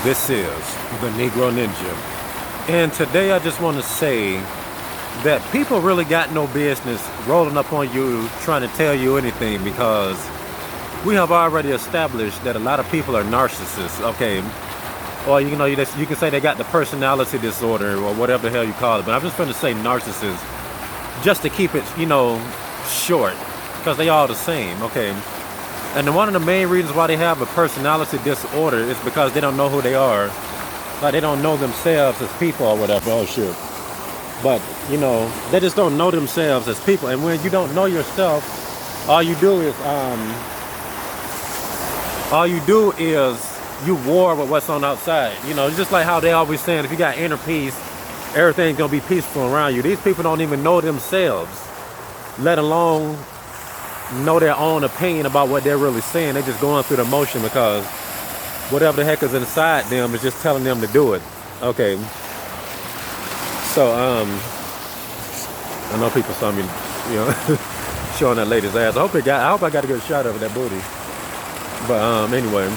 This is the Negro Ninja. And today I just want to say that people really got no business rolling up on you trying to tell you anything, because we have already established that a lot of people are narcissists, okay? Or, you can say they got the personality disorder or whatever the hell you call it. But I'm just going to say narcissists just to keep it, short, because they all the same, okay? And one of the main reasons why they have a personality disorder is because they don't know who they are. Like, they don't know themselves as people or whatever. Oh, shit. But, they just don't know themselves as people. And when you don't know yourself, all you do is you war with what's on outside. It's just like how they always saying, if you got inner peace, everything's going to be peaceful around you. These people don't even know themselves, let alone know their own opinion about what they're really saying. They're just going through the motion because whatever the heck is inside them is just telling them to do it. Okay. So, I know people saw me, showing that lady's ass. I hope I got a good shot of that booty. But, anyway,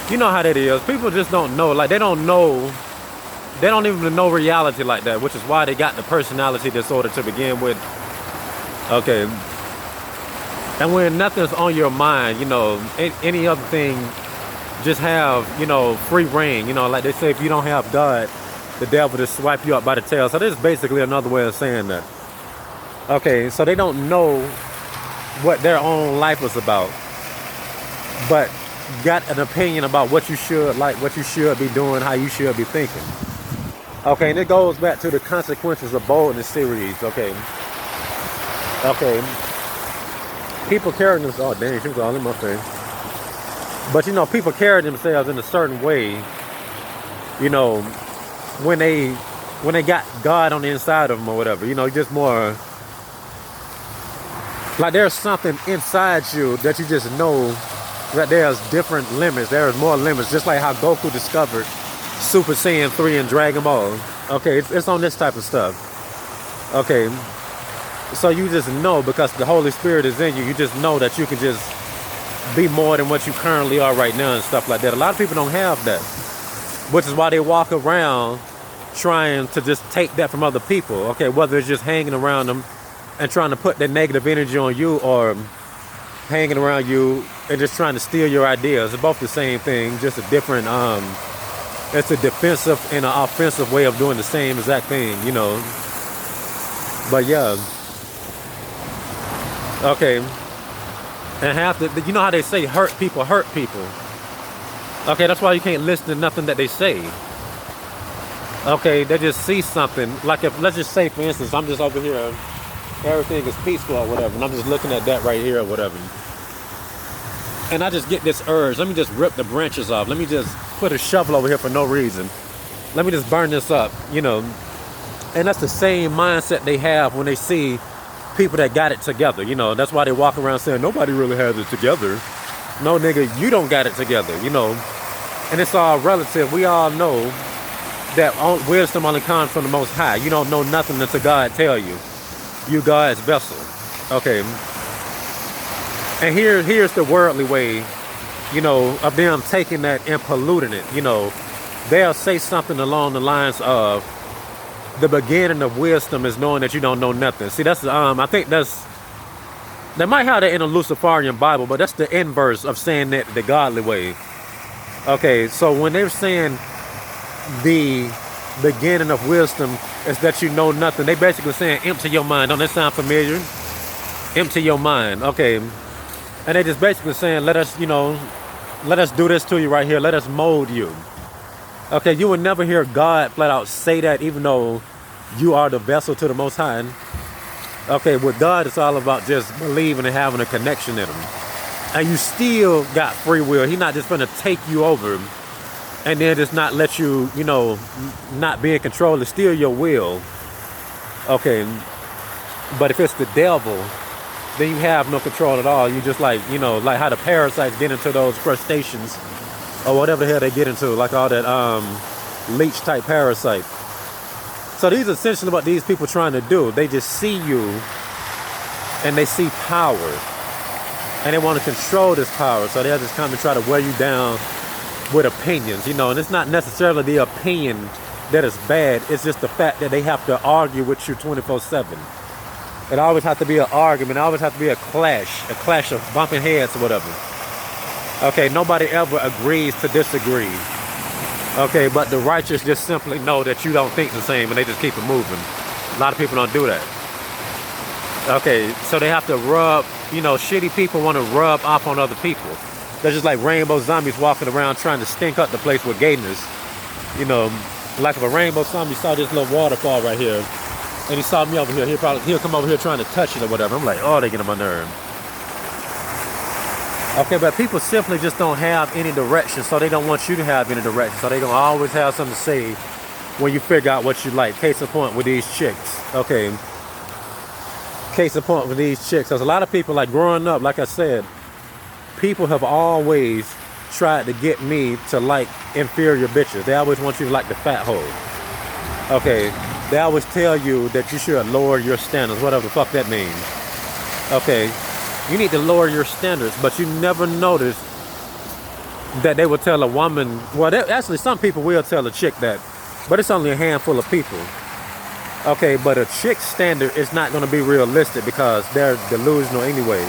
you know how that is. People just don't know. Like, they don't even know reality like that, which is why they got the personality disorder to begin with. Okay. And when nothing's on your mind, any other thing, just have, free reign. Like they say, if you don't have God, the devil just swipe you up by the tail. So this is basically another way of saying that. Okay, so they don't know what their own life is about, but got an opinion about what you should like, what you should be doing, how you should be thinking. Okay, and it goes back to the consequences of boldness series. Okay. People carry themselves. Oh, dang, she was all in my face. But people carry themselves in a certain way. When they got God on the inside of them or whatever. Just more like there's something inside you that you just know that there's different limits. There's more limits. Just like how Goku discovered Super Saiyan 3 in Dragon Ball. Okay, it's on this type of stuff. Okay. So you just know, because the Holy Spirit is in you, you just know that you can just be more than what you currently are right now and stuff like that. A lot of people don't have that, which is why they walk around trying to just take that from other people. Okay, whether it's just hanging around them and trying to put that negative energy on you, or hanging around you and just trying to steal your ideas. It's both the same thing, just a different, it's a defensive and an offensive way of doing the same exact thing, But yeah. Okay, and how they say hurt people. Okay, that's why you can't listen to nothing that they say. Okay, they just see something. Like, let's just say, for instance, I'm just over here, everything is peaceful or whatever, and I'm just looking at that right here or whatever. And I just get this urge, let me just rip the branches off. Let me just put a shovel over here for no reason. Let me just burn this up, And that's the same mindset they have when they see people that got it together. That's why they walk around saying nobody really has it together. No, nigga, you don't got it together, And it's all relative. We all know that wisdom only comes from the Most High. You don't know nothing until God tell you. You God's vessel. Okay. And here's the worldly way, of them taking that and polluting it. They'll say something along the lines of, the beginning of wisdom is knowing that you don't know nothing. See, that's I think they might have that in a Luciferian Bible, but that's the inverse of saying that the godly way. Okay, so when they're saying the beginning of wisdom is that you know nothing, they basically saying empty your mind. Don't that sound familiar? Empty your mind. Okay, and they just basically saying let us do this to you right here. Let us mold you. Okay, you would never hear God flat out say that, even though you are the vessel to the Most High. Okay, with God, it's all about just believing and having a connection in Him. And you still got free will. He's not just going to take you over and then just not let you, not be in control and steal your will. Okay, but if it's the devil, then you have no control at all. You just like how the parasites get into those crustaceans or whatever the hell they get into, like all that leech type parasite. So these are essentially what these people trying to do. They just see you and they see power and they want to control this power. So they'll just come and try to wear you down with opinions, and it's not necessarily the opinion that is bad. It's just the fact that they have to argue with you 24/7. It always has to be an argument. It always has to be a clash of bumping heads or whatever. Okay, nobody ever agrees to disagree. Okay, but the righteous just simply know that you don't think the same and they just keep it moving. A lot of people don't do that. Okay, so they have to rub, shitty people want to rub off on other people. They're just like rainbow zombies walking around trying to stink up the place with gayness. Like if a rainbow zombie saw this little waterfall right here, and he saw me over here, he'll come over here trying to touch it or whatever. I'm like, oh, they get on my nerve. Okay, but people simply just don't have any direction, so they don't want you to have any direction. So they're going to always have something to say when you figure out what you like. Case in point with these chicks. Okay. Case in point with these chicks. Because a lot of people, like growing up, like I said, people have always tried to get me to like inferior bitches. They always want you to like the fat hoe. Okay. They always tell you that you should lower your standards, whatever the fuck that means. Okay. You need to lower your standards, but you never notice that they will tell a woman, well, actually some people will tell a chick that, but it's only a handful of people. Okay, but a chick's standard is not going to be realistic because they're delusional anyway.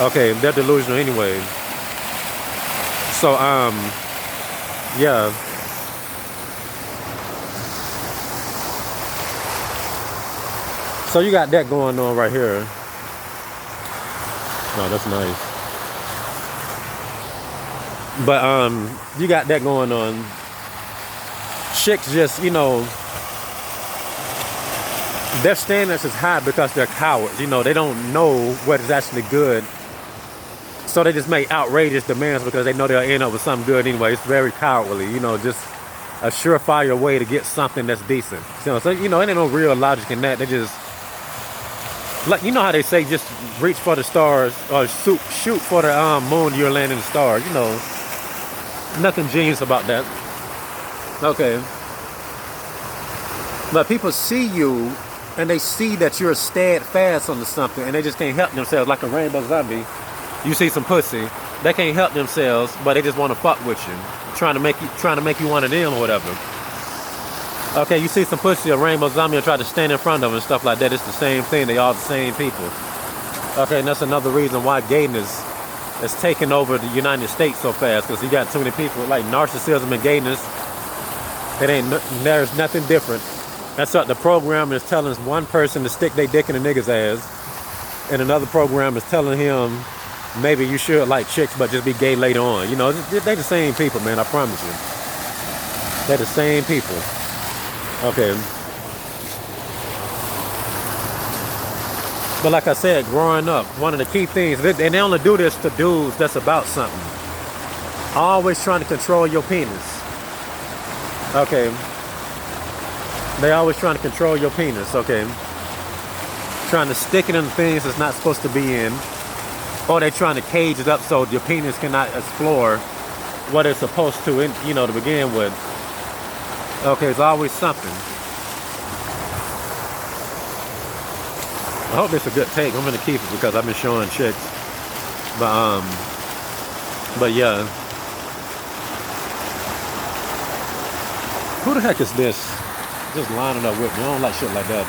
Okay, they're delusional anyway. So, yeah. So you got that going on right here. Oh, that's nice. But you got that going on. Chicks just, their standards is high because they're cowards. They don't know what is actually good. So they just make outrageous demands because they know they'll end up with something good anyway. It's very cowardly, just a surefire way to get something that's decent. So it ain't no real logic in that. They just, like, how they say just reach for the stars or shoot for the moon, you'll land in the stars. Nothing genius about that. Okay. But people see you and they see that you're steadfast on something and they just can't help themselves. Like a rainbow zombie, you see some pussy, they can't help themselves, but they just want to fuck with you, trying to make you one of them or whatever. Okay, you see some pussy, a rainbow zombie, and try to stand in front of them and stuff like that. It's the same thing. They all the same people. Okay, and that's another reason why gayness is taking over the United States so fast, because you got too many people like narcissism and gayness. There's nothing different. That's what the program is telling one person to stick their dick in a nigga's ass, and another program is telling him maybe you should like chicks, but just be gay later on. They're the same people, man. I promise you. They're the same people. Okay. But like I said, growing up, one of the key things, and they only do this to dudes that's about something. Always trying to control your penis. Okay. They always trying to control your penis, okay. Trying to stick it in things it's not supposed to be in. Or they trying to cage it up so your penis cannot explore what it's supposed to, to begin with. Okay, it's always something. I hope it's a good take. I'm gonna keep it because I've been showing chicks. But yeah. Who the heck is this? Just lining up with me. I don't like shit like that.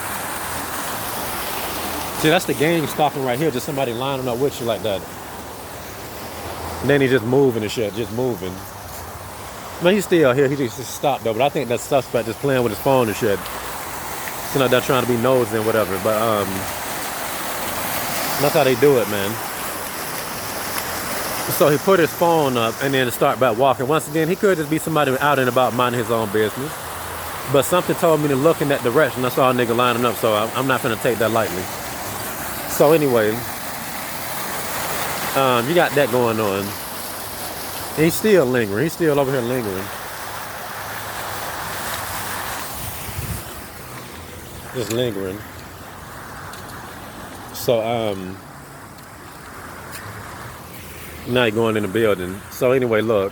See, that's the game stalking right here. Just somebody lining up with you like that. And then he just moving and shit, just moving. Man, he's still here. He just stopped though. But I think that suspect is playing with his phone and shit. So they're trying to be nosy and whatever. But that's how they do it, man. So he put his phone up and then start back walking. Once again, he could just be somebody out and about minding his own business. But something told me to look in that direction. I saw a nigga lining up, so I'm not gonna take that lightly. So anyway, you got that going on. He's still lingering. He's still over here lingering. Just lingering. So now you're going in the building. So anyway, look,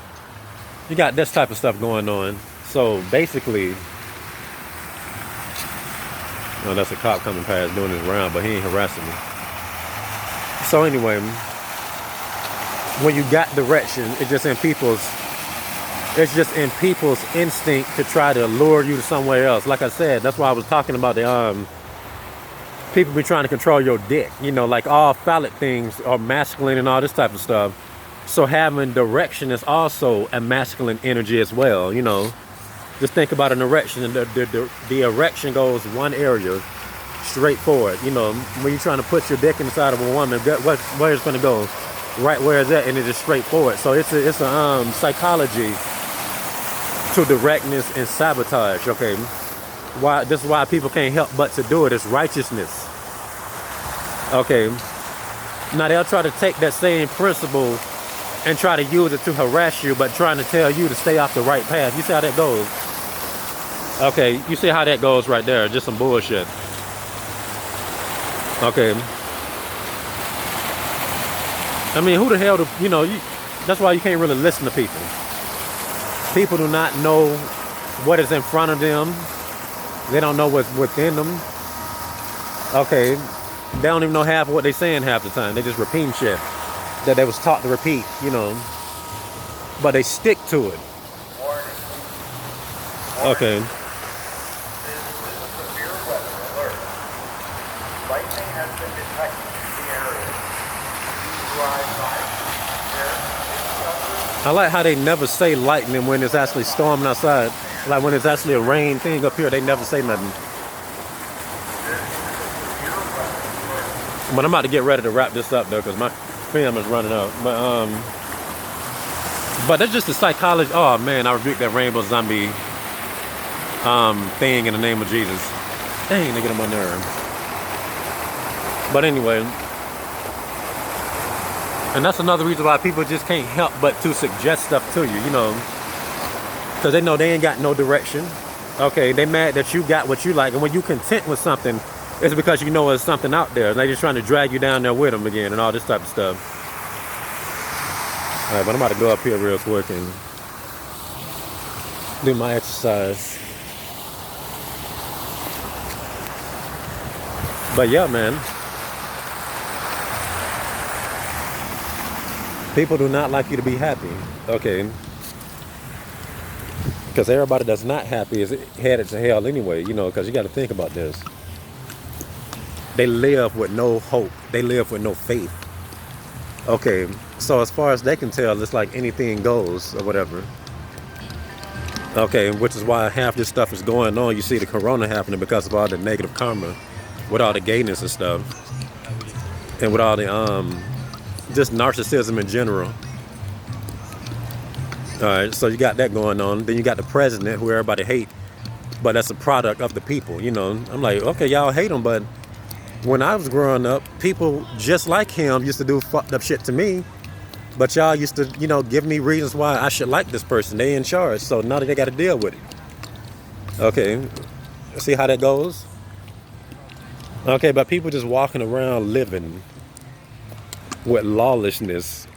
you got this type of stuff going on. So basically, well, that's a cop coming past doing his round, but he ain't harassing me. So anyway, when you got direction, it's just in people's It's just in people's instinct to try to lure you to somewhere else. Like I said, that's why I was talking about the people be trying to control your dick. You know, like all phallic things are masculine and all this type of stuff. So having direction is also a masculine energy as well. You know, just think about an erection, and the erection goes one area straight forward. You know, when you're trying to put your dick inside of a woman, where it's going to go? Right where it's at, and it is straightforward. So it's a psychology to directness and sabotage. Okay, why? This is why people can't help but to do it. It's righteousness. Okay, now they'll try to take that same principle and try to use it to harass you, but trying to tell you to stay off the right path. You see how that goes? Okay, you see how that goes right there? Just some bullshit. Okay. I mean, who the hell do you know? That's why you can't really listen to people. People do not know what is in front of them. They don't know what's within them. Okay, they don't even know half of what they're saying half the time. They just repeat shit that they was taught to repeat, you know. But they stick to it. Okay. This is a severe weather alert. Lightning has been detected in the area. Drive by. I like how they never say lightning when it's actually storming outside. Like when it's actually a rain thing up here, they never say nothing. But I'm about to get ready to wrap this up though, because my film is running out. But that's just the psychology. Oh man, I rebuked that rainbow zombie thing in the name of Jesus. Dang, they get on my nerve. But anyway, and that's another reason why people just can't help but to suggest stuff to you, you know, because they know they ain't got no direction. Okay, they mad that you got what you like, and when you content with something, it's because you know there's something out there. And they just trying to drag you down there with them again and all this type of stuff. All right, but I'm about to go up here real quick and do my exercise. But yeah, man. People do not like you to be happy. Okay. Because everybody that's not happy is headed to hell anyway, you know, because you got to think about this. They live with no hope. They live with no faith. Okay, so as far as they can tell, it's like anything goes or whatever. Okay, which is why half this stuff is going on. You see the corona happening because of all the negative karma, with all the gayness and stuff, and with all the just narcissism in general. All right, so you got that going on. Then you got the president, who everybody hate, but that's a product of the people. You know, I'm like, okay, y'all hate him, but when I was growing up, people just like him used to do fucked up shit to me, but y'all used to, you know, give me reasons why I should like this person. They in charge, so now they got to deal with it. Okay, see how that goes? Okay, but people just walking around living with lawlessness,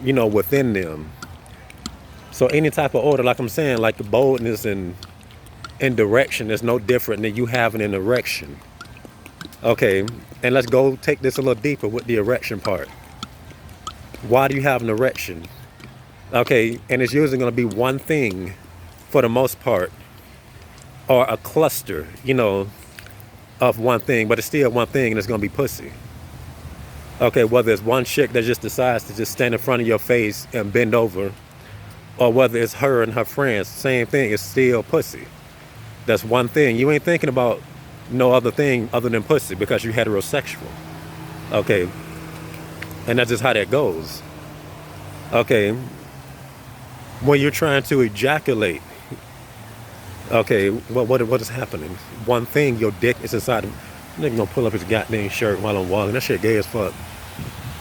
you know, within them. So any type of order, like I'm saying, like the boldness and direction is no different than you having an erection. Okay, and let's go take this a little deeper with the erection part. Why do you have an erection? Okay, and it's usually going to be one thing for the most part, or a cluster, you know, of one thing, but it's still one thing, and it's going to be pussy. Okay, whether it's one chick that just decides to just stand in front of your face and bend over, or whether it's her and her friends, same thing, it's still pussy. That's one thing. You ain't thinking about no other thing other than pussy because you're heterosexual. Okay, and that's just how that goes. Okay, when you're trying to ejaculate, okay, what is happening? One thing, your dick is inside of, nigga gonna pull up his goddamn shirt while I'm walking. That shit gay as fuck.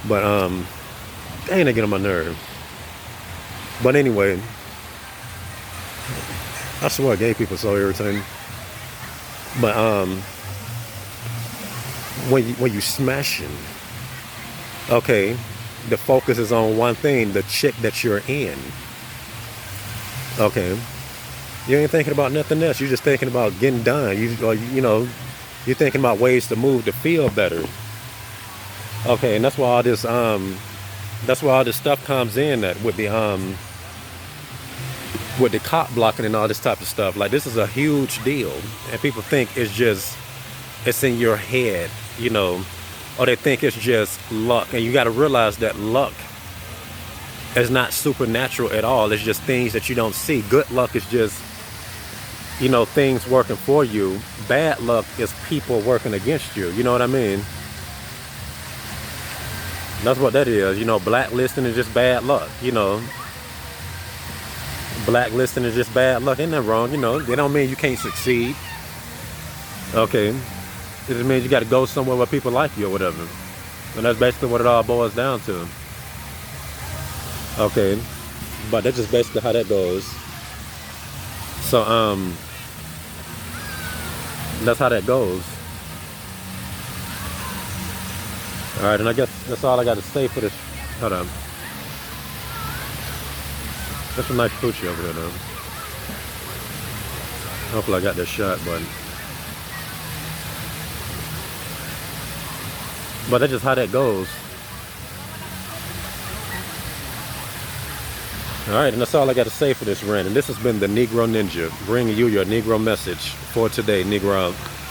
But dang, they get on my nerve. But anyway, I swear gay people are so irritating. But when you smashing, okay, the focus is on one thing, the chick that you're in. Okay, you ain't thinking about nothing else. You're just thinking about getting done. You know, you're thinking about ways to move to feel better. Okay, and that's why all this stuff comes in, that with the with the cop blocking and all this type of stuff. Like, this is a huge deal, and people think it's in your head, you know, or they think it's just luck. And you got to realize that luck is not supernatural at all. It's just things that you don't see. Good luck is just, you know, things working for you. Bad luck is people working against you. You know what I mean? That's what that is. You know, blacklisting is just bad luck, you know. Blacklisting is just bad luck. Ain't nothing wrong, you know. They don't mean you can't succeed. Okay. It just means you got to go somewhere where people like you or whatever. And that's basically what it all boils down to. Okay. But that's just basically how that goes. So, that's how that goes. Alright, and I guess that's all I got to say for this. Hold on. That's a nice coochie over there, though. Hopefully I got this shot button. But that's just how that goes. Alright, and that's all I got to say for this rant. And this has been the Negro Ninja, bringing you your Negro message for today, Negro.